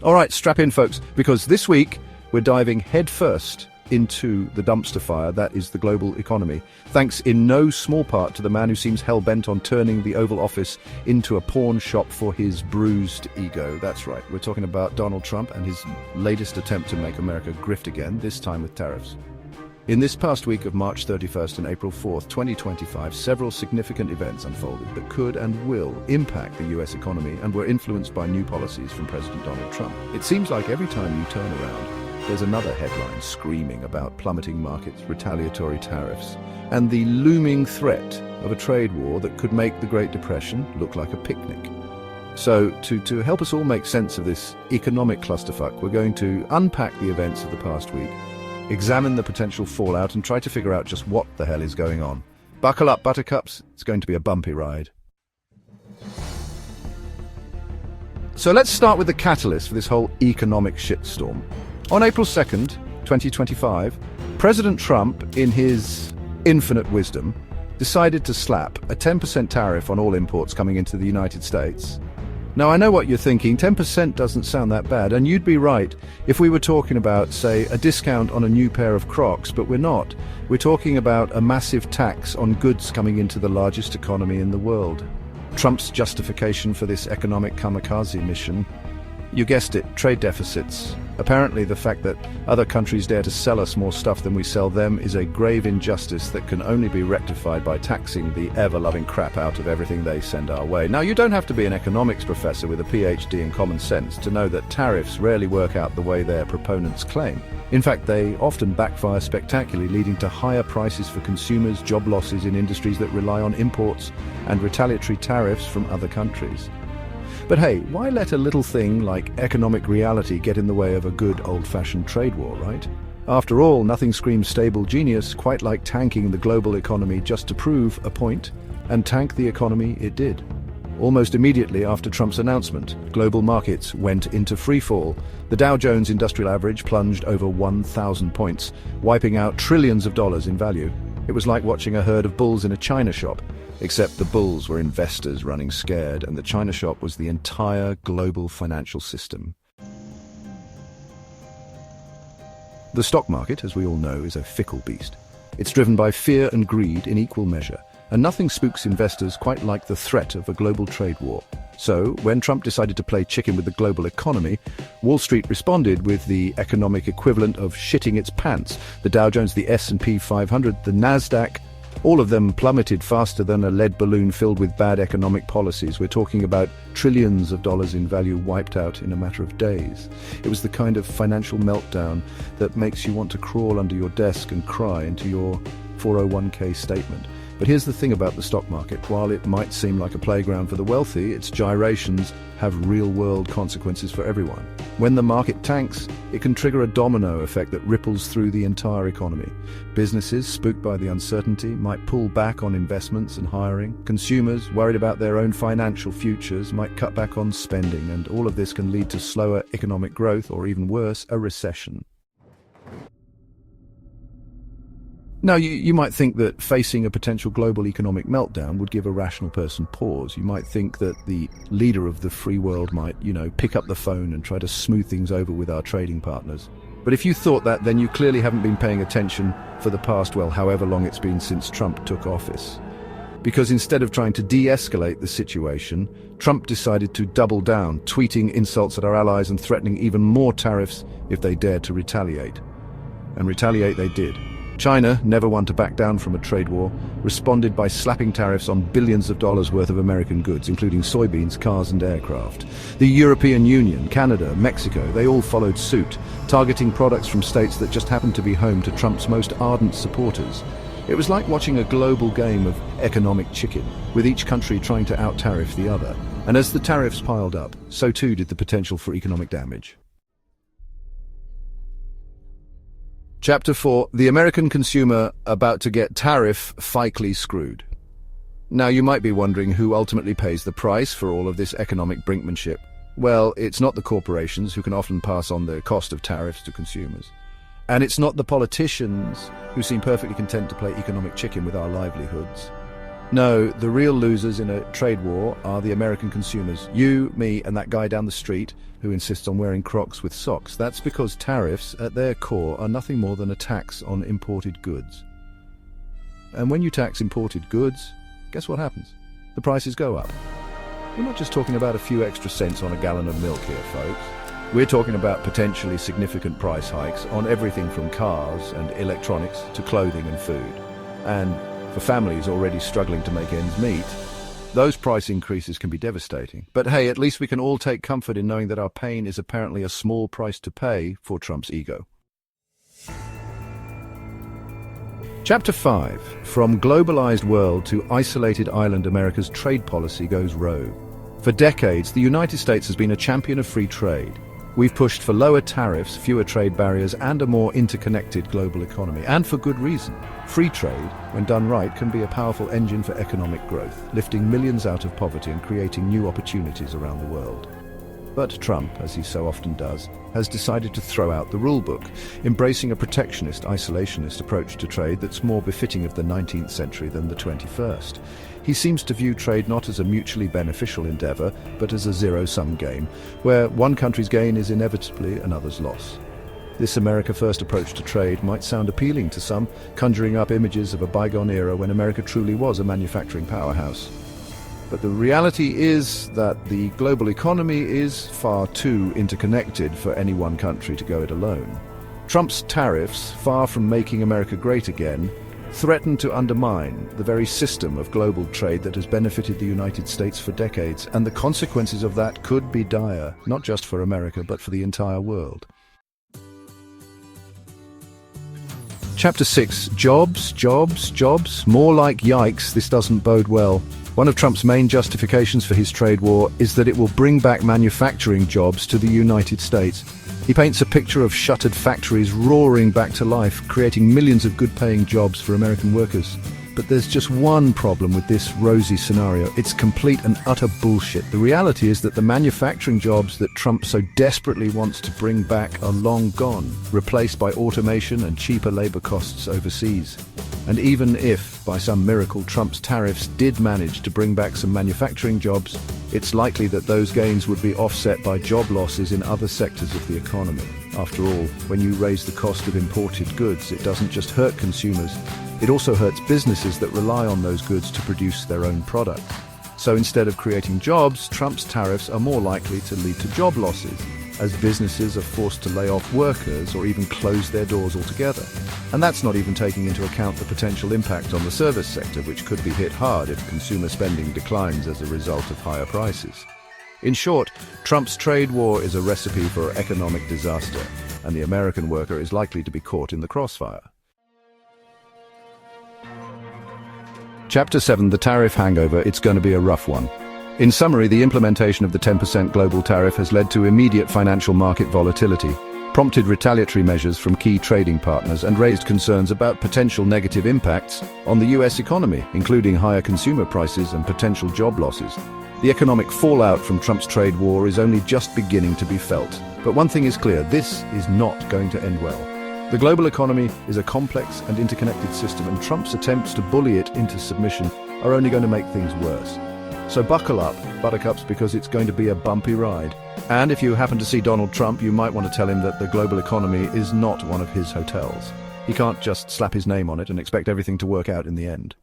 All right, strap in, folks, because this week we're diving headfirst into the dumpster fire that is the global economy, thanks in no small part to the man who seems hell-bent on turning the Oval Office into a pawn shop for his bruised ego. That's right, we're talking about Donald Trump and his latest attempt to make America grift again, this time with tariffs. In this past week of March 31st and April 4th, 2025, several significant events unfolded that could and will impact the US economy and were influenced by new policies from President Donald Trump. It seems like every time you turn around, there's another headline screaming about plummeting markets, retaliatory tariffs, and the looming threat of a trade war that could make the Great Depression look like a picnic. So, to help us all make sense of this economic clusterfuck, we're going to unpack the events of the past week, examine the potential fallout, and try to figure out just what the hell is going on. Buckle up, buttercups. It's going to be a bumpy ride. So let's start with the catalyst for this whole economic shitstorm. On April 2nd, 2025, President Trump, in his infinite wisdom, decided to slap a 10% tariff on all imports coming into the United States. Now, I know what you're thinking, 10% doesn't sound that bad, and you'd be right if we were talking about, say, a discount on a new pair of Crocs, but we're not. We're talking about a massive tax on goods coming into the largest economy in the world. Trump's justification for this economic kamikaze mission? You guessed it, trade deficits. Apparently, the fact that other countries dare to sell us more stuff than we sell them is a grave injustice that can only be rectified by taxing the ever-loving crap out of everything they send our way. Now, you don't have to be an economics professor with a PhD in common sense to know that tariffs rarely work out the way their proponents claim. In fact, they often backfire spectacularly, leading to higher prices for consumers, job losses in industries that rely on imports, and retaliatory tariffs from other countries. But hey, why let a little thing like economic reality get in the way of a good old-fashioned trade war, right? After all, nothing screams stable genius quite like tanking the global economy just to prove a point, and tank the economy it did. Almost immediately after Trump's announcement, global markets went into freefall. The Dow Jones Industrial Average plunged over 1,000 points, wiping out trillions of dollars in value. It was like watching a herd of bulls in a china shop. Except the bulls were investors running scared, and the china shop was the entire global financial system. The stock market, as we all know, is a fickle beast. It's driven by fear and greed in equal measure, and nothing spooks investors quite like the threat of a global trade war. So, when Trump decided to play chicken with the global economy, Wall Street responded with the economic equivalent of shitting its pants. The Dow Jones, the S&P 500, the Nasdaq, all of them plummeted faster than a lead balloon filled with bad economic policies. We're talking about trillions of dollars in value wiped out in a matter of days. It was the kind of financial meltdown that makes you want to crawl under your desk and cry into your 401k statement. But here's the thing about the stock market. While it might seem like a playground for the wealthy, its gyrations have real-world consequences for everyone. When the market tanks, it can trigger a domino effect that ripples through the entire economy. Businesses, spooked by the uncertainty, might pull back on investments and hiring. Consumers, worried about their own financial futures, might cut back on spending, and all of this can lead to slower economic growth, or even worse, a recession. Now, you might think that facing a potential global economic meltdown would give a rational person pause. You might think that the leader of the free world might, pick up the phone and try to smooth things over with our trading partners. But if you thought that, then you clearly haven't been paying attention for the past, however long it's been since Trump took office. Because instead of trying to de-escalate the situation, Trump decided to double down, tweeting insults at our allies and threatening even more tariffs if they dared to retaliate. And retaliate they did. China, never one to back down from a trade war, responded by slapping tariffs on billions of dollars worth of American goods, including soybeans, cars and aircraft. The European Union, Canada, Mexico, they all followed suit, targeting products from states that just happened to be home to Trump's most ardent supporters. It was like watching a global game of economic chicken, with each country trying to out-tariff the other. And as the tariffs piled up, so too did the potential for economic damage. Chapter 4, the American consumer about to get tariff-fically screwed. Now, you might be wondering who ultimately pays the price for all of this economic brinkmanship. Well, it's not the corporations, who can often pass on the cost of tariffs to consumers. And it's not the politicians, who seem perfectly content to play economic chicken with our livelihoods. No, the real losers in a trade war are the American consumers. You, me, and that guy down the street who insists on wearing Crocs with socks. That's because tariffs, at their core, are nothing more than a tax on imported goods. And when you tax imported goods, guess what happens? The prices go up. We're not just talking about a few extra cents on a gallon of milk here, folks. We're talking about potentially significant price hikes on everything from cars and electronics to clothing and food. And for families already struggling to make ends meet, those price increases can be devastating. But hey, at least we can all take comfort in knowing that our pain is apparently a small price to pay for Trump's ego. Chapter 5. From globalized world to isolated island, America's trade policy goes rogue. For decades, the United States has been a champion of free trade. We've pushed for lower tariffs, fewer trade barriers, and a more interconnected global economy. And for good reason. Free trade, when done right, can be a powerful engine for economic growth, lifting millions out of poverty and creating new opportunities around the world. But Trump, as he so often does, has decided to throw out the rulebook, embracing a protectionist, isolationist approach to trade that's more befitting of the 19th century than the 21st. He seems to view trade not as a mutually beneficial endeavor, but as a zero-sum game, where one country's gain is inevitably another's loss. This America-first approach to trade might sound appealing to some, conjuring up images of a bygone era when America truly was a manufacturing powerhouse. But the reality is that the global economy is far too interconnected for any one country to go it alone. Trump's tariffs, far from making America great again, threaten to undermine the very system of global trade that has benefited the United States for decades, and the consequences of that could be dire, not just for America, but for the entire world. Chapter 6. Jobs, jobs, jobs. More like yikes, this doesn't bode well. One of Trump's main justifications for his trade war is that it will bring back manufacturing jobs to the United States. He paints a picture of shuttered factories roaring back to life, creating millions of good-paying jobs for American workers. But there's just one problem with this rosy scenario. It's complete and utter bullshit. The reality is that the manufacturing jobs that Trump so desperately wants to bring back are long gone, replaced by automation and cheaper labor costs overseas. And even if, by some miracle, Trump's tariffs did manage to bring back some manufacturing jobs, it's likely that those gains would be offset by job losses in other sectors of the economy. After all, when you raise the cost of imported goods, it doesn't just hurt consumers, it also hurts businesses that rely on those goods to produce their own product. So instead of creating jobs, Trump's tariffs are more likely to lead to job losses, as businesses are forced to lay off workers or even close their doors altogether. And that's not even taking into account the potential impact on the service sector, which could be hit hard if consumer spending declines as a result of higher prices. In short, Trump's trade war is a recipe for economic disaster, and the American worker is likely to be caught in the crossfire. Chapter 7. The Tariff Hangover. It's going to be a rough one. In summary, the implementation of the 10% global tariff has led to immediate financial market volatility, prompted retaliatory measures from key trading partners, and raised concerns about potential negative impacts on the US economy, including higher consumer prices and potential job losses. The economic fallout from Trump's trade war is only just beginning to be felt. But one thing is clear, this is not going to end well. The global economy is a complex and interconnected system, and Trump's attempts to bully it into submission are only going to make things worse. So buckle up, buttercups, because it's going to be a bumpy ride. And if you happen to see Donald Trump, you might want to tell him that the global economy is not one of his hotels. He can't just slap his name on it and expect everything to work out in the end.